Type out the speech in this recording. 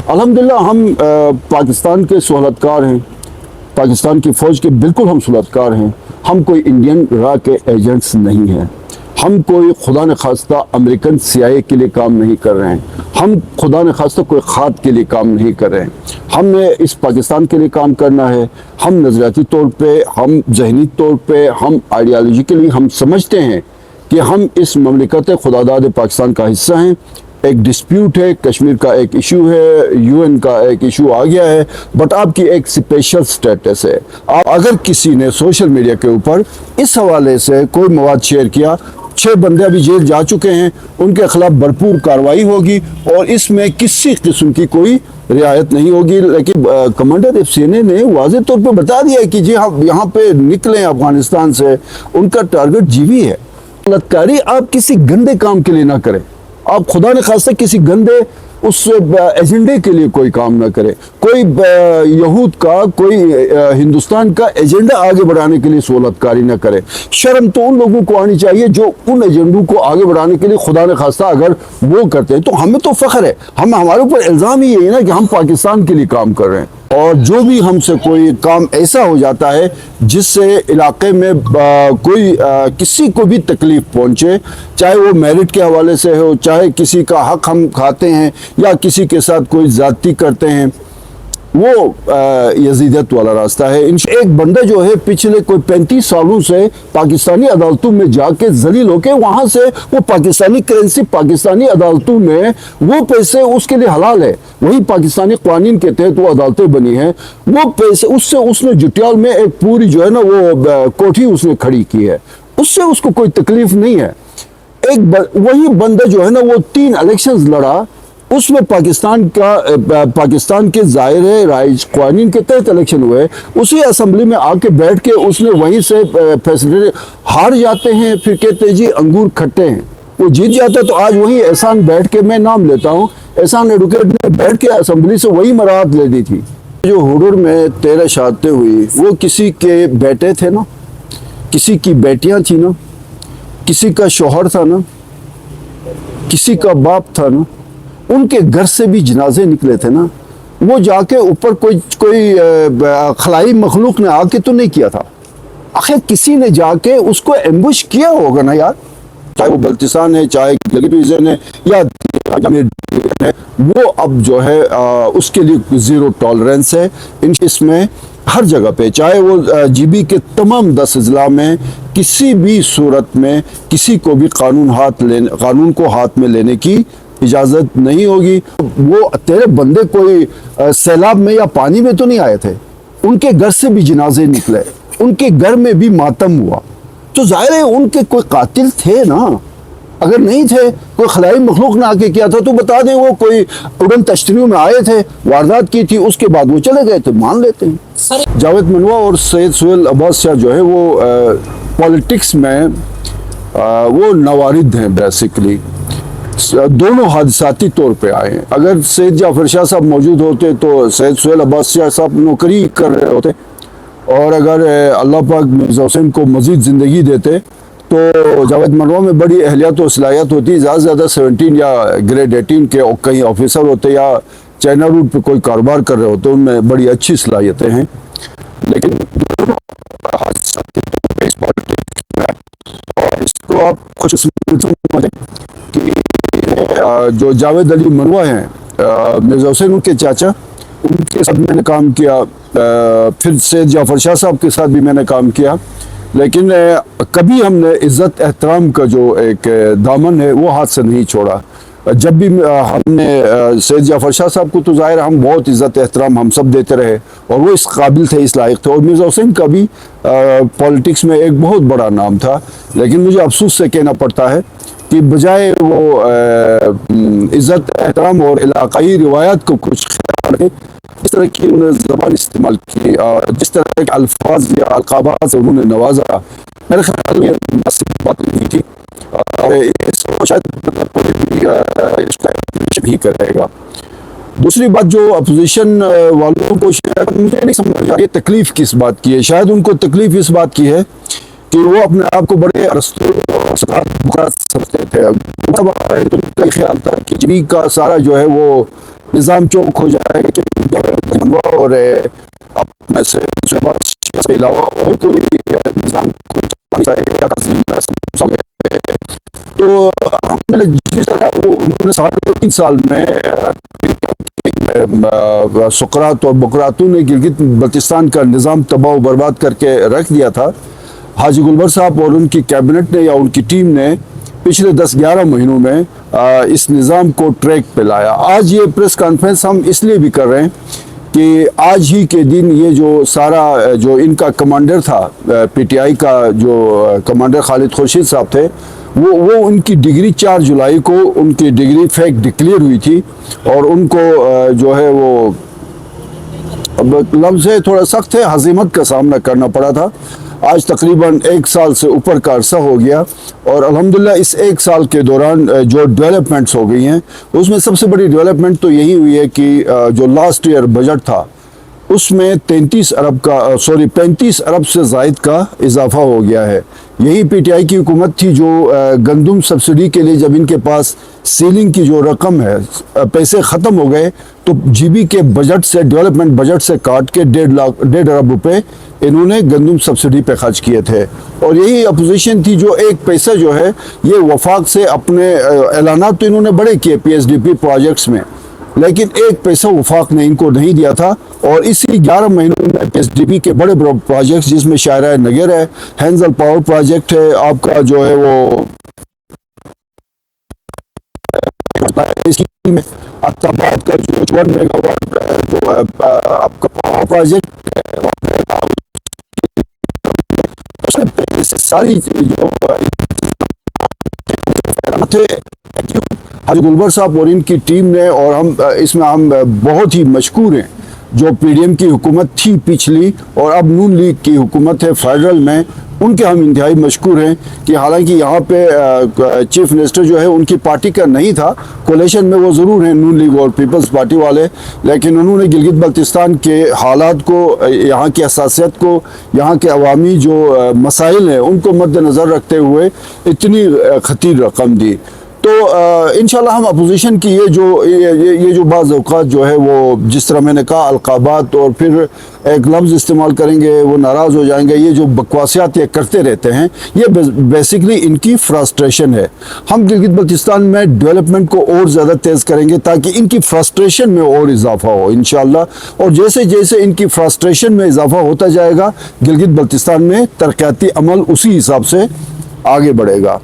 अल्हम्दुलिल्लाह हम पाकिस्तान के सहूलतकार हैं, पाकिस्तान की फ़ौज के बिल्कुल हम सहूलतकार हैं। हम कोई इंडियन रा के एजेंट्स नहीं हैं, हम कोई खुदा न खास्ता अमेरिकन CIA के लिए काम नहीं कर रहे हैं, हम खुदा न खास्ता कोई खाद के लिए काम नहीं कर रहे हैं। हमने इस पाकिस्तान के लिए काम करना है। हम नज़रियाती तौर पे, हम जहनी तौर पे, हम आइडियालॉजिकली हम समझते हैं कि हम इस ममलिकत खुदादाद पाकिस्तान का हिस्सा हैं। एक डिस्प्यूट है, कश्मीर का एक इशू है, UN का एक इशू आ गया है, बट आपकी एक स्पेशल स्टेटस है। आप अगर किसी ने सोशल मीडिया के ऊपर इस हवाले से कोई मवाद शेयर किया, 6 बंदे अभी जेल जा चुके हैं, उनके खिलाफ भरपूर कार्रवाई होगी और इसमें किसी किस्म की कोई रियायत नहीं होगी। लेकिन कमांडर FCNA ने वाज़ेह तौर पे बता दिया है कि जी हाँ, यहाँ पे निकलें अफगानिस्तान से, उनका टारगेट जीवी है। लतकारी आप किसी गंदे काम के लिए ना करें, आप खुदा न खास्ता किसी गंदे उस एजेंडे के लिए कोई काम ना करे। कोई यहूद का, कोई हिंदुस्तान का एजेंडा आगे बढ़ाने के लिए सहूलतकारी ना करे। शर्म तो उन लोगों को आनी चाहिए जो उन एजेंडों को आगे बढ़ाने के लिए खुदा न खास्ता अगर वो करते हैं, तो हमें तो फख्र है। हमारे ऊपर इल्ज़ाम ही यही है ना कि हम पाकिस्तान के लिए काम कर रहे हैं। और जो भी हमसे कोई काम ऐसा हो जाता है जिससे इलाके में कोई किसी को भी तकलीफ पहुंचे, चाहे वो मेरिट के हवाले से हो, चाहे किसी का हक हम खाते हैं या किसी के साथ कोई ज़्यादती करते हैं, वो यजीदत वाला रास्ता है। एक बंदा जो है पिछले कोई 35 सालों से पाकिस्तानी अदालतों में जाके जलील होके वहां से वो पाकिस्तानी करेंसी पाकिस्तानी अदालतों में वो पैसे उसके लिए हलाल है, वही पाकिस्तानी कानून के तहत वो अदालतें बनी हैं, वो पैसे उससे उसने जुटियाल में एक पूरी जो है ना वो कोठी उसने खड़ी की है, उससे उसको कोई तकलीफ नहीं है। वही बंदा जो है ना वो 3 इलेक्शंस लड़ा, उसमें पाकिस्तान के ज़ाहिर राइज कानून के तहत इलेक्शन हुए, उसी असेंबली में आके बैठ के उसने वहीं से फैसले हार जाते हैं, फिर कहते हैं जी अंगूर खट्टे हैं। वो जीत जाता है तो आज वही एहसान बैठ के, मैं नाम लेता हूँ, एहसान एडवोकेट ने बैठ के असेंबली से वही मराहत ले दी थी। जो हुडूर में 13 शहादतें हुई वो किसी के बेटे थे ना, किसी की बेटियां थी ना, किसी का शौहर था ना, किसी का बाप था ना, उनके घर से भी जनाजे निकले थे ना। वो जाके ऊपर कोई खलाई मखलूक ने आके तो नहीं किया था, आखिर किसी ने जाके उसको एम्बुश किया होगा ना यार, चाहे वो बल्तिस्तान है, चाहे गिलगित है या है, वो अब जो है उसके लिए ज़ीरो टॉलरेंस है इसमें हर जगह पे, चाहे वो GB के तमाम 10 अजला में किसी भी सूरत में किसी को भी कानून को हाथ में लेने की इजाज़त नहीं होगी। वो तेरे बंदे कोई सैलाब में या पानी में तो नहीं आए थे, उनके घर से भी जनाजे निकले, उनके घर में भी मातम हुआ, तो जाहिर है उनके कोई कातिल थे ना। अगर नहीं थे, कोई खलाई मखलूक ना आके किया था तो बता दें वो कोई उड़न तश्तरियों में आए थे, वारदात की थी, उसके बाद वो चले गए थे, मान लेते हैं। जावेद मनवा और सैयद सुहेल अब्बास शाह जो है वो पॉलिटिक्स में वो नवारिद हैं बेसिकली, दोनों हादसाती तौर पे आए हैं। अगर सैयद जाफर शाह साहब मौजूद होते तो सैयद सुहेल अब्बास शाह साहब नौकरी कर रहे होते, और अगर अल्लाह पाक मिर्ज़ा हुसैन को मज़ीद ज़िंदगी देते तो जावेद मनवा में बड़ी अहलियत और सलाहियत होती, ज़्यादा से ज़्यादा 17 या ग्रेड 18 के कहीं ऑफिसर होते या चाइना रूट पे कोई कारोबार कर रहे होते, उनमें बड़ी अच्छी सलाहियतें हैं। लेकिन और इसको आप कुछ समझें कि जो जावेद अली मनवा हैं मिर्ज़ा हुसैन उनके चाचा, उनके साथ मैंने काम किया, फिर सैयद जाफर शाह साहब के साथ भी मैंने काम किया, लेकिन कभी हमने इज़्ज़त एहतराम का जो एक दामन है वो हाथ से नहीं छोड़ा। जब भी हमने सैयद जाफर शाह साहब को तो ज़ाहिर हम बहुत इज़्ज़त एहतराम हम सब देते रहे और वो इस काबिल थे, इस लायक थे, और मिर्ज़ा हुसैन का भी पॉलिटिक्स में एक बहुत बड़ा नाम था। लेकिन मुझे अफसोस से कहना पड़ता है कि बजाय वो इज़्ज़त एहतराम और इलाकाई रिवायात को कुछ इस तरह की उन्होंने ज़बान इस्तेमाल की, जिस तरह के अल्फाज या अलक़ाबात से उन्होंने नवाजा, मेरे ख्याल में मुनासिब बात नहीं थी। इसको शायद इसको भी करेगा। दूसरी बात, जो अपोजिशन वालों को शायद मुझे नहीं समझ आ रही तकलीफ किस बात की है। शायद उनको तकलीफ इस बात की है कि वो अपने आप को बड़े समझते थे। तो उनका ख्याल था कि GB का सारा जो है वो निज़ाम चौक हो जाएगा और अपने से अलावा और कोई निज़ाम तो जिस तरह वो उन्होंने 3.5 साल में सुकरात और बुकरातू ने गिलगित बल्तिस्तान का निज़ाम तबाह बर्बाद करके रख दिया था, हाजी गुलबर साहब और उनकी कैबिनेट ने या उनकी टीम ने पिछले 10-11 महीनों में इस निज़ाम को ट्रैक पे लाया। आज ये प्रेस कॉन्फ्रेंस हम इसलिए भी कर रहे हैं कि आज ही के दिन ये जो सारा जो इनका कमांडर था, पीटीआई का जो कमांडर खालिद खुर्शीद साहब थे, वो उनकी डिग्री 4 जुलाई को उनकी डिग्री फेक डिक्लेयर हुई थी और उनको जो है वो अब लफ्ज़ है थोड़ा सख्त है, हज़ीमत का सामना करना पड़ा था। आज तकरीबन 1 साल से ऊपर का अरसा हो गया और अल्हम्दुलिल्लाह इस 1 साल के दौरान जो डेवलपमेंट्स हो गई हैं उसमें सबसे बड़ी डेवलपमेंट तो यही हुई है कि जो लास्ट ईयर बजट था उसमें 35 अरब से ज़ायद का इजाफा हो गया है। यही पीटीआई की हुकूमत थी जो गंदम सब्सिडी के लिए जब इनके पास सीलिंग की जो रकम है पैसे ख़त्म हो गए तो जीबी के बजट से, डेवलपमेंट बजट से काट के 1.5 अरब रुपए इन्होंने गंदम सब्सिडी पे खर्च किए थे। और यही अपोजिशन थी जो एक पैसा जो है ये वफाक से अपने ऐलानात तो इन्होंने बड़े किए पीएसडीपी प्रोजेक्ट्स में, लेकिन एक पैसा वफाक ने इनको नहीं दिया था। और इसी 11 महीनों में पीएसडीपी के बड़े प्रोजेक्ट्स जिसमें शायरा नगर है, हैंजल पावर प्रोजेक्ट है, आपका जो है वो अख्ताबाद का जो 1 मेगावाट जो आपका पावर प्रोजेक्ट है, सारी जो थे हाजी गुलबर साहब और इनकी टीम ने, और हम बहुत ही मशकूर हैं जो पीडीएम की हुकूमत थी पिछली और अब नून लीग की हुकूमत है फेडरल में, उनके हम इंतहाई मशकूर हैं कि हालांकि यहाँ पे चीफ मिनिस्टर जो है उनकी पार्टी का नहीं था, कोलेशन में वो ज़रूर हैं नून लीग और पीपल्स पार्टी वाले, लेकिन उन्होंने गिलगित बल्तिस्तान के हालात को, यहाँ की हसासियत को, यहाँ के अवामी जो मसाइल हैं उनको मद्देनज़र रखते हुए इतनी खतीर रकम दी। तो इंशाल्लाह हम अपोजिशन की ये जो बाज़ औक़ात जो है वो जिस तरह मैंने कहा अलक़ाबात और फिर एक लफ्ज़ इस्तेमाल करेंगे वो नाराज़ हो जाएंगे, ये जो बकवासियात ये करते रहते हैं ये बेसिकली इनकी फ्रस्ट्रेशन है। हम गिलगित बल्तिस्तान में डेवलपमेंट को और ज़्यादा तेज़ करेंगे ताकि इनकी फ्रस्ट्रेशन में और इजाफा हो इंशाल्लाह, और जैसे जैसे इनकी फ्रस्ट्रेशन में इजाफा होता जाएगा गिलगित बल्तिस्तान में तरक्याती अमल उसी हिसाब से आगे बढ़ेगा।